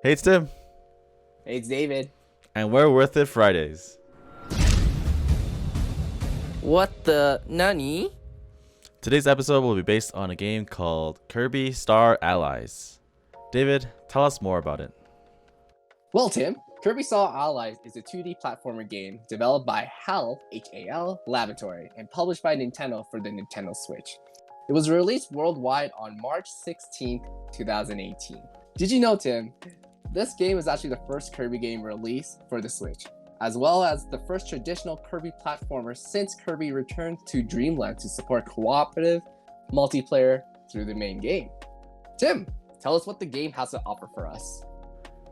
Hey, it's Tim, Hey, it's David. and we're Worth It Fridays. What the nani? Today's episode will be based on a game called Kirby Star Allies. David, tell us more about it. Well, Tim, Kirby Star Allies is a 2D platformer game developed by HAL, H-A-L, Laboratory, and published by Nintendo for the Nintendo Switch. It was released worldwide on March 16th, 2018. Did you know, Tim, this game is actually the first Kirby game released for the Switch, as well as the first traditional Kirby platformer since Kirby returned to Dreamland to support cooperative multiplayer through the main game. Tim, tell us what the game has to offer for us.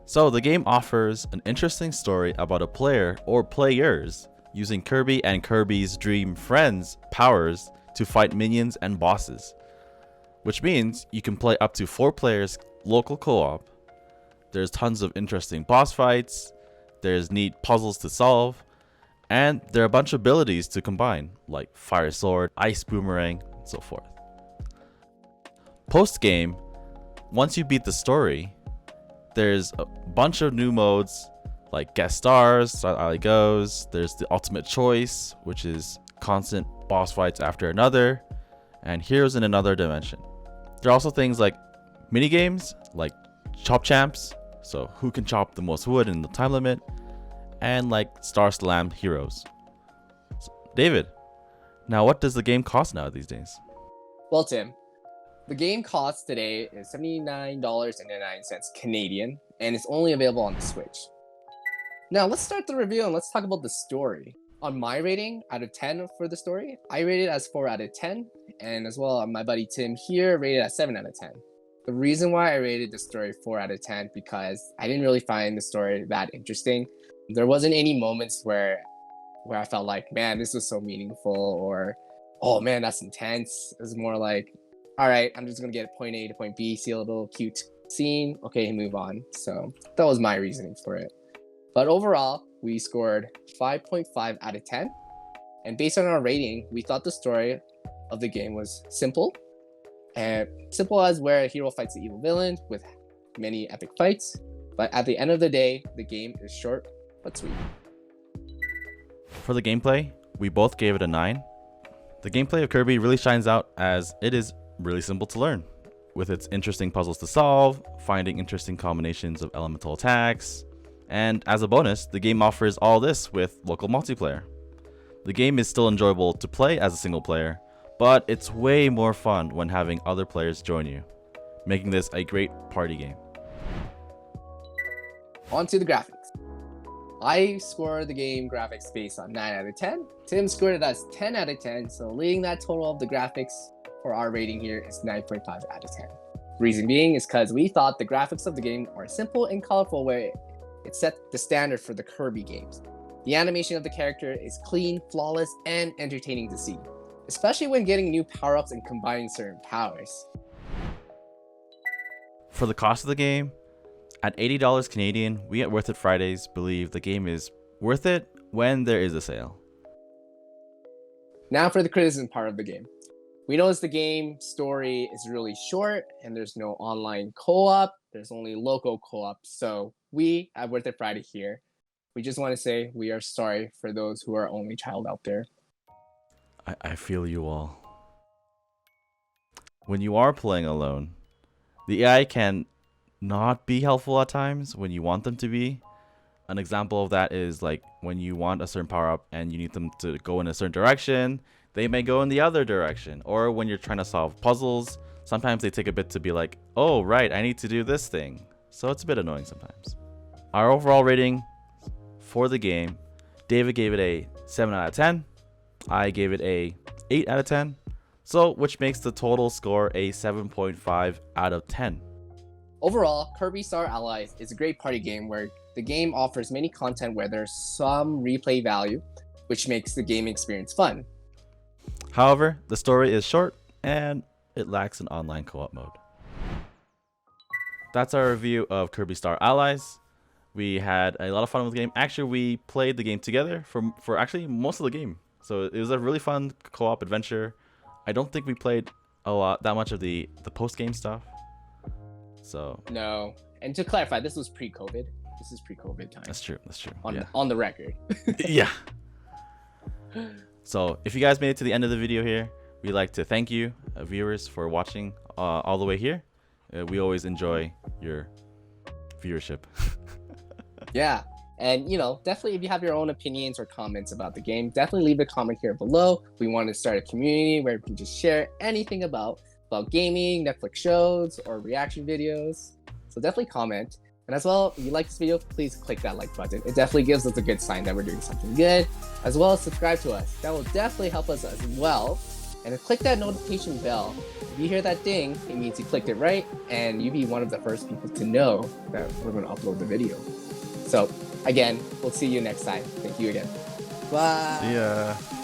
So, the game offers an interesting story about a player or players using Kirby and Kirby's Dream Friends powers to fight minions and bosses, which means you can play up to 4 players local co-op. There's tons of interesting boss fights, there's neat puzzles to solve, and there are a bunch of abilities to combine, like Fire Sword, Ice Boomerang, and so forth. Post-game, once you beat the story, there's a bunch of new modes like Guest Stars, Star Alley Goes, there's the Ultimate Choice, which is constant boss fights after another, and Heroes in Another Dimension. There are also things like minigames, like Chop Champs, so who can chop the most wood in the time limit, and like Star Slam Heroes. So, David, now what does the game cost now these days? Well, Tim, the game cost today is $79.99 Canadian, and it's only available on the Switch. Now, let's start the review and let's talk about the story. On my rating out of 10 for the story, I rate it as 4 out of 10, and as well, my buddy Tim here rated as 7 out of 10. The reason why I rated the story 4 out of 10 because I didn't really find the story that interesting. There wasn't any moments where I felt like, man, this was so meaningful, or oh man, that's intense. It was more like, all right, I'm just gonna get point A to point B, see a little cute scene, okay, move on. So that was my reasoning for it. But overall, we scored 5.5 out of 10. And based on our rating, we thought the story of the game was simple. And simple as where a hero fights the evil villain with many epic fights. But at the end of the day, the game is short but sweet. For the gameplay, we both gave it a 9. The gameplay of Kirby really shines out as it is really simple to learn, with its interesting puzzles to solve, finding interesting combinations of elemental attacks, and as a bonus, the game offers all this with local multiplayer. The game is still enjoyable to play as a single player, but it's way more fun when having other players join you, making this a great party game. On to the graphics. I scored the game graphics based on 9 out of 10. Tim scored it as 10 out of 10, so leading that total of the graphics for our rating here is 9.5 out of 10. Reason being is because we thought the graphics of the game are simple and colorful where it set the standard for the Kirby games. The animation of the character is clean, flawless, and entertaining to see, especially when getting new power-ups and combining certain powers. For the cost of the game, at $80 Canadian, we at Worth It Fridays believe the game is worth it when there is a sale. Now for the criticism part of the game. We noticed the game story is really short and there's no online co-op, there's only local co-op. So we at Worth It Friday here, we just want to say we are sorry for those who are only child out there. I feel you all. When you are playing alone, the AI can not be helpful at times when you want them to be. An example of that is like when you want a certain power up and you need them to go in a certain direction, they may go in the other direction. Or when you're trying to solve puzzles, sometimes they take a bit to be like, oh right, I need to do this thing. So it's a bit annoying sometimes. Our overall rating for the game, David gave it a 7 out of 10. I gave it a 8 out of 10. So which makes the total score a 7.5 out of 10. Overall, Kirby Star Allies is a great party game where the game offers many content where there's some replay value, which makes the game experience fun. However, the story is short and it lacks an online co-op mode. That's our review of Kirby Star Allies. We had a lot of fun with the game. Actually, we played the game together for actually most of the game. So it was a really fun co-op adventure. I don't think we played that much of the post-game stuff. So No, And to clarify, this was pre-COVID. This is pre-COVID time. That's true. That's true. On the record. Yeah. So if you guys made it to the end of the video here, we'd like to thank you, viewers, for watching all the way here. We always enjoy your viewership. Yeah. And, definitely if you have your own opinions or comments about the game, definitely leave a comment here below. We want to start a community where we can just share anything about gaming, Netflix shows, or reaction videos. So definitely comment. And as well, if you like this video, please click that like button. It definitely gives us a good sign that we're doing something good. As well as subscribe to us. That will definitely help us as well. And click that notification bell. If you hear that ding, it means you clicked it right, and you'll be one of the first people to know that we're going to upload the video. So again, we'll see you next time. Thank you again. Bye. See ya.